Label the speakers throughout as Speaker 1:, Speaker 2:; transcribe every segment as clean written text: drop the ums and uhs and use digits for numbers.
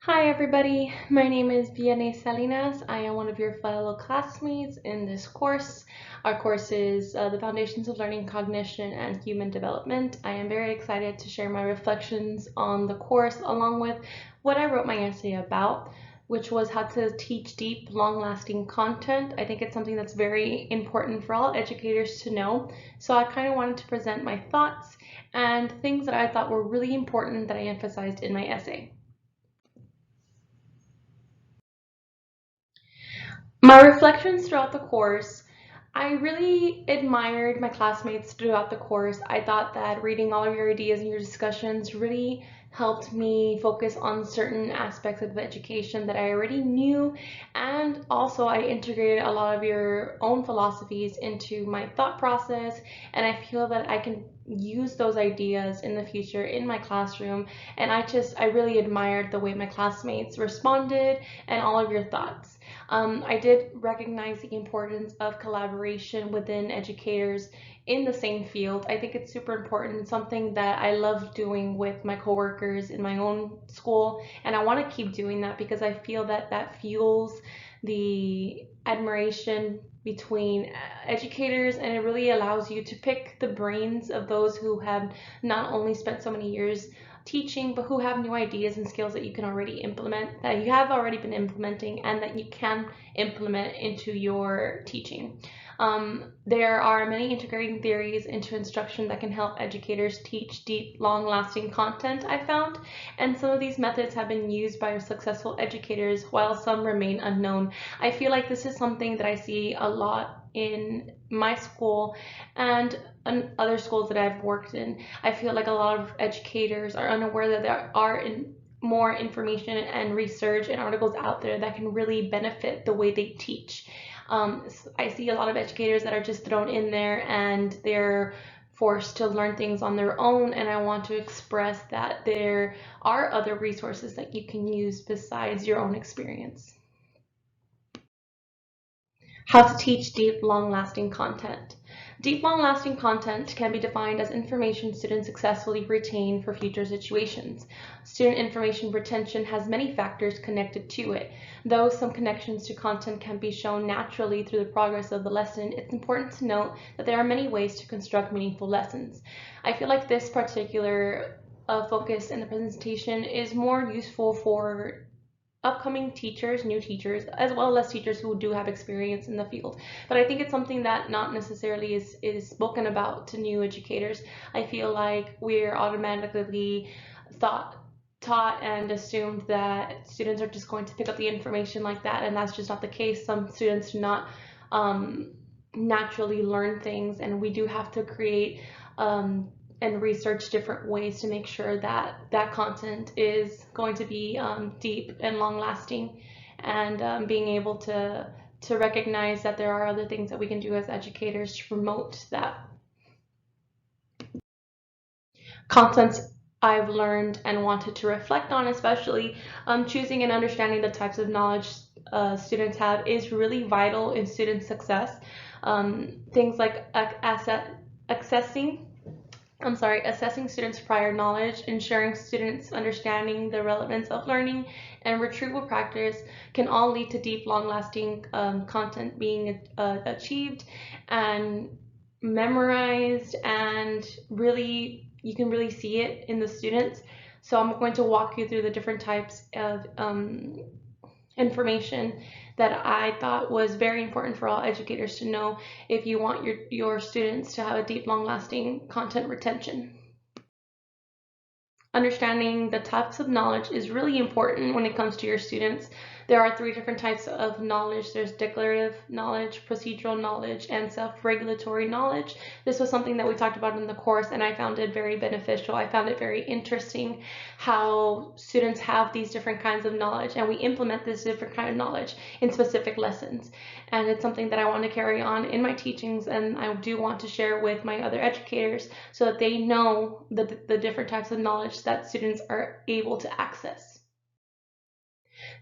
Speaker 1: Hi everybody, my name is Vianney Salinas. I am one of your fellow classmates in this course. Our course is the Foundations of Learning, Cognition, and Human Development. I am very excited to share my reflections on the course along with what I wrote my essay about, which was how to teach deep, long-lasting content. I think it's something that's very important for all educators to know. So I kind of wanted to present my thoughts and things that I thought were really important that I emphasized in my essay. My reflections throughout the course, I really admired my classmates throughout the course. I thought that reading all of your ideas and your discussions really helped me focus on certain aspects of education that I already knew, and also I integrated a lot of your own philosophies into my thought process, and I feel that I can use those ideas in the future in my classroom. And I really admired the way my classmates responded and all of your thoughts. I did recognize the importance of collaboration within educators in the same field. I think it's super important, something that I love doing with my coworkers in my own school, and I want to keep doing that because I feel that that fuels the admiration between educators, and it really allows you to pick the brains of those who have not only spent so many years teaching, but who have new ideas and skills that you can already implement, that you have already been implementing, and that you can implement into your teaching. There are many integrating theories into instruction that can help educators teach deep, long-lasting content, I found, and some of these methods have been used by successful educators while some remain unknown. I feel like this is something that I see a lot in my school and other schools that I've worked in. I feel like a lot of educators are unaware that there are more information and research and articles out there that can really benefit the way they teach. I see a lot of educators that are just thrown in there and they're forced to learn things on their own, and I want to express that there are other resources that you can use besides your own experience. How to teach deep, long-lasting content. Deep, long-lasting content can be defined as information students successfully retain for future situations. Student information retention has many factors connected to it. Though some connections to content can be shown naturally through the progress of the lesson, it's important to note that there are many ways to construct meaningful lessons. I feel like this particular focus in the presentation is more useful for upcoming teachers, new teachers, as well as teachers who do have experience in the field. But I think it's something that not necessarily is spoken about to new educators. I feel like we're automatically thought taught and assumed that students are just going to pick up the information like that, and that's just not the case. Some students do not um, naturally learn things, and we do have to create and research different ways to make sure that that content is going to be deep and long lasting, and being able to recognize that there are other things that we can do as educators to promote that content I've learned and wanted to reflect on, especially choosing and understanding the types of knowledge students have is really vital in student success. Things like assessing students' prior knowledge, ensuring students' understanding the relevance of learning, and retrieval practice can all lead to deep, long-lasting content being achieved and memorized, and really, you can really see it in the students. So I'm going to walk you through the different types of information that I thought was very important for all educators to know if you want your students to have a deep, long-lasting content retention. Understanding the types of knowledge is really important when it comes to your students. There are three different types of knowledge. There's declarative knowledge, procedural knowledge, and self-regulatory knowledge. This was something that we talked about in the course, and I found it very beneficial. I found it very interesting how students have these different kinds of knowledge, and we implement this different kind of knowledge in specific lessons. And it's something that I want to carry on in my teachings, and I do want to share with my other educators so that they know the different types of knowledge that students are able to access.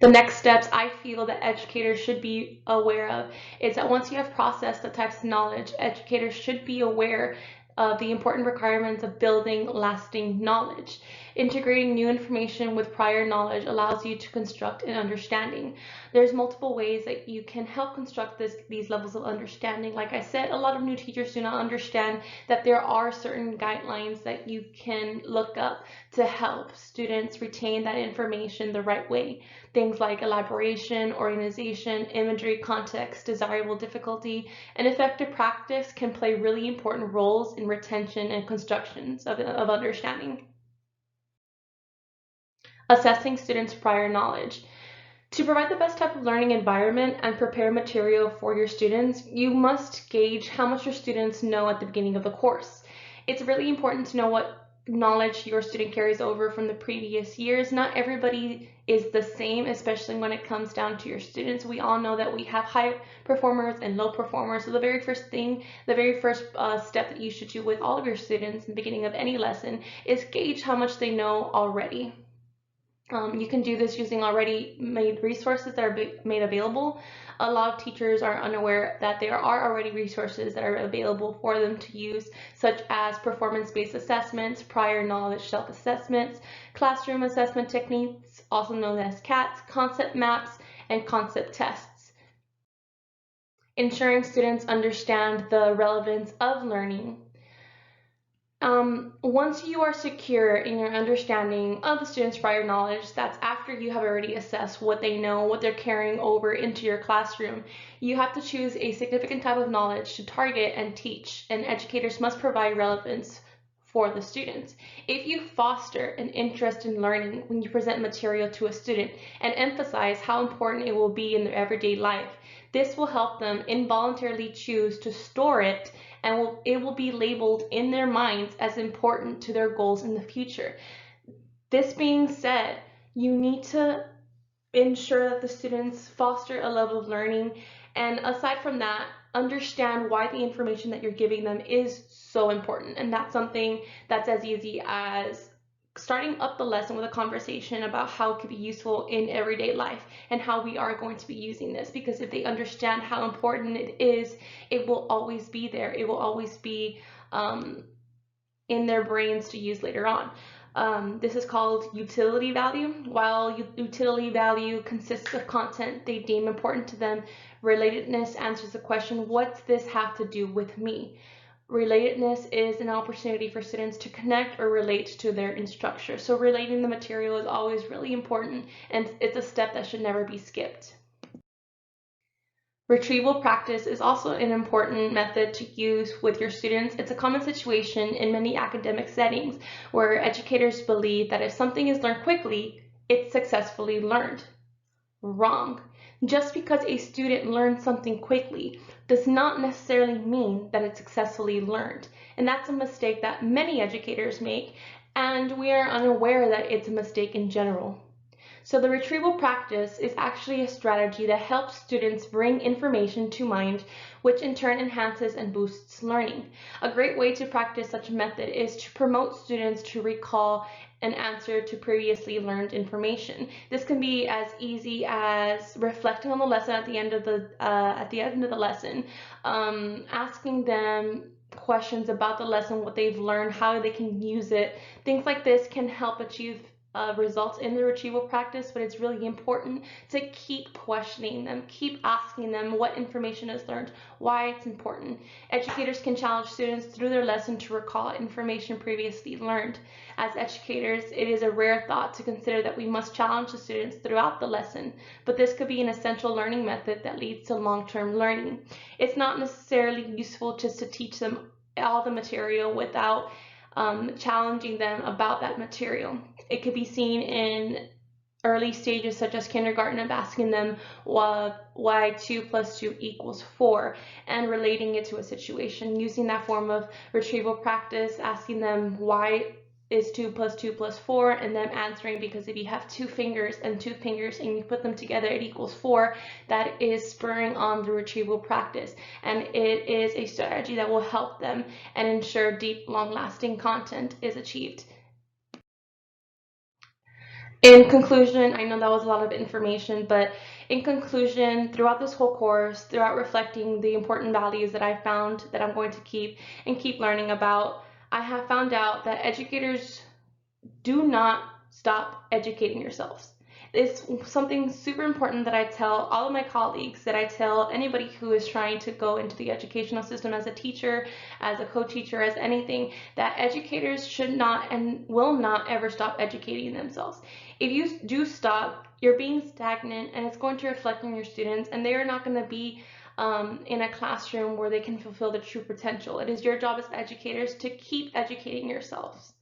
Speaker 1: The next steps I feel that educators should be aware of is that once you have processed the types of knowledge, educators should be aware of the important requirements of building lasting knowledge. Integrating new information with prior knowledge allows you to construct an understanding. There's multiple ways that you can help construct these levels of understanding. Like I said, a lot of new teachers do not understand that there are certain guidelines that you can look up to help students retain that information the right way. Things like elaboration, organization, imagery, context, desirable difficulty, and effective practice can play really important roles in retention and constructions of understanding. Assessing students' prior knowledge. To provide the best type of learning environment and prepare material for your students, you must gauge how much your students know at the beginning of the course. It's really important to know what knowledge your student carries over from the previous years. Not everybody is the same, especially when it comes down to your students. We all know that we have high performers and low performers. So the very first step that you should do with all of your students in the beginning of any lesson is gauge how much they know already. You can do this using already made resources that are made available. A lot of teachers are unaware that there are already resources that are available for them to use, such as performance-based assessments, prior knowledge self-assessments, classroom assessment techniques, also known as CATs, concept maps, and concept tests. Ensuring students understand the relevance of learning. Once you are secure in your understanding of the student's prior knowledge, that's after you have already assessed what they know, what they're carrying over into your classroom. You have to choose a significant type of knowledge to target and teach, and educators must provide relevance for the students. If you foster an interest in learning when you present material to a student and emphasize how important it will be in their everyday life, this will help them involuntarily choose to store it, and it will be labeled in their minds as important to their goals in the future. This being said, you need to ensure that the students foster a level of learning, and aside from that, understand why the information that you're giving them is so important. And that's something that's as easy as starting up the lesson with a conversation about how it could be useful in everyday life and how we are going to be using this, because if they understand how important it is, it will always be there. It will always be in their brains to use later on. This is called utility value. While utility value consists of content they deem important to them, relatedness answers the question, what's this have to do with me? Relatedness is an opportunity for students to connect or relate to their instructor. So relating the material is always really important, and it's a step that should never be skipped. Retrieval practice is also an important method to use with your students. It's a common situation in many academic settings where educators believe that if something is learned quickly, it's successfully learned. Wrong. Just because a student learns something quickly does not necessarily mean that it's successfully learned. And that's a mistake that many educators make, and we are unaware that it's a mistake in general. So the retrieval practice is actually a strategy that helps students bring information to mind, which in turn enhances and boosts learning. A great way to practice such a method is to promote students to recall an answer to previously learned information. This can be as easy as reflecting on the lesson at the end of the lesson, asking them questions about the lesson, what they've learned, how they can use it. Things like this can help achieve results in the retrieval practice, but it's really important to keep questioning them, keep asking them what information is learned, why it's important. Educators can challenge students through their lesson to recall information previously learned. As educators, it is a rare thought to consider that we must challenge the students throughout the lesson, but this could be an essential learning method that leads to long-term learning. It's not necessarily useful just to teach them all the material without challenging them about that material. It could be seen in early stages such as kindergarten of asking them why 2 plus 2 equals 4 and relating it to a situation, using that form of retrieval practice, asking them why is 2 plus 2 plus 4, and them answering, because if you have two fingers and you put them together, it equals 4. That is spurring on the retrieval practice, and it is a strategy that will help them and ensure deep, long-lasting content is achieved. In conclusion, I know that was a lot of information, but in conclusion, throughout this whole course, throughout reflecting the important values that I found that I'm going to keep learning about, I have found out that educators do not stop educating yourselves. It's something super important that I tell all of my colleagues, that I tell anybody who is trying to go into the educational system as a teacher, as a co-teacher, as anything, that educators should not and will not ever stop educating themselves. If you do stop, you're being stagnant, and it's going to reflect on your students, and they are not going to be in a classroom where they can fulfill their true potential. It is your job as educators to keep educating yourselves.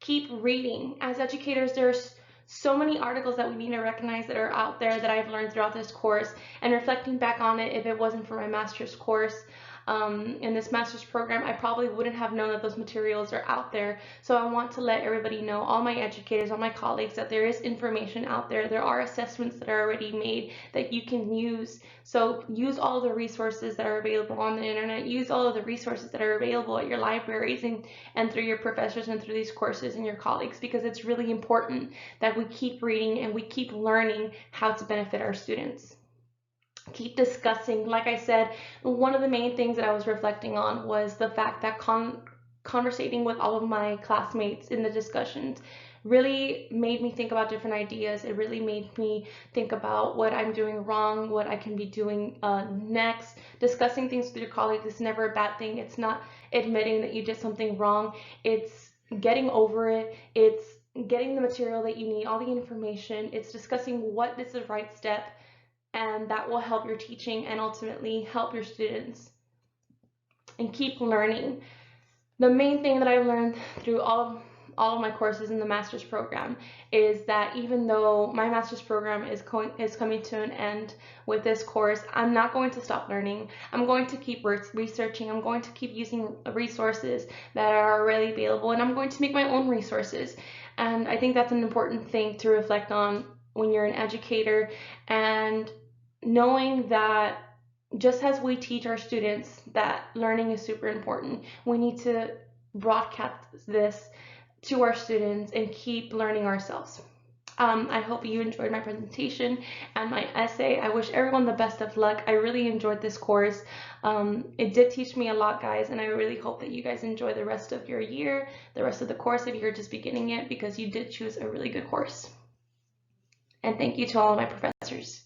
Speaker 1: Keep reading. As educators, there's so many articles that we need to recognize that are out there that I've learned throughout this course, and reflecting back on it, if it wasn't for my master's course, in this master's program, I probably wouldn't have known that those materials are out there. So I want to let everybody know, all my educators, all my colleagues, that there is information out there. There are assessments that are already made that you can use. So use all of the resources that are available on the internet. Use all of the resources that are available at your libraries and through your professors and through these courses and your colleagues, because it's really important that we keep reading and we keep learning how to benefit our students. Keep discussing. Like I said, one of the main things that I was reflecting on was the fact that conversating with all of my classmates in the discussions really made me think about different ideas. It really made me think about what I'm doing wrong, what I can be doing next. Discussing things with your colleagues is never a bad thing. It's not admitting that you did something wrong. It's getting over it. It's getting the material that you need, all the information. It's discussing what is the right step, and that will help your teaching and ultimately help your students. And keep learning. The main thing that I've learned through all of my courses in the master's program is that even though my master's program is coming to an end with this course, I'm not going to stop learning. I'm going to keep researching. I'm going to keep using resources that are already available, and I'm going to make my own resources. And I think that's an important thing to reflect on when you're an educator, and knowing that just as we teach our students that learning is super important, we need to broadcast this to our students and keep learning ourselves. I hope you enjoyed my presentation and my essay. I wish everyone the best of luck. I really enjoyed this course. It did teach me a lot, guys, and I really hope that you guys enjoy the rest of your year, the rest of the course if you're just beginning it, because you did choose a really good course. And thank you to all of my professors.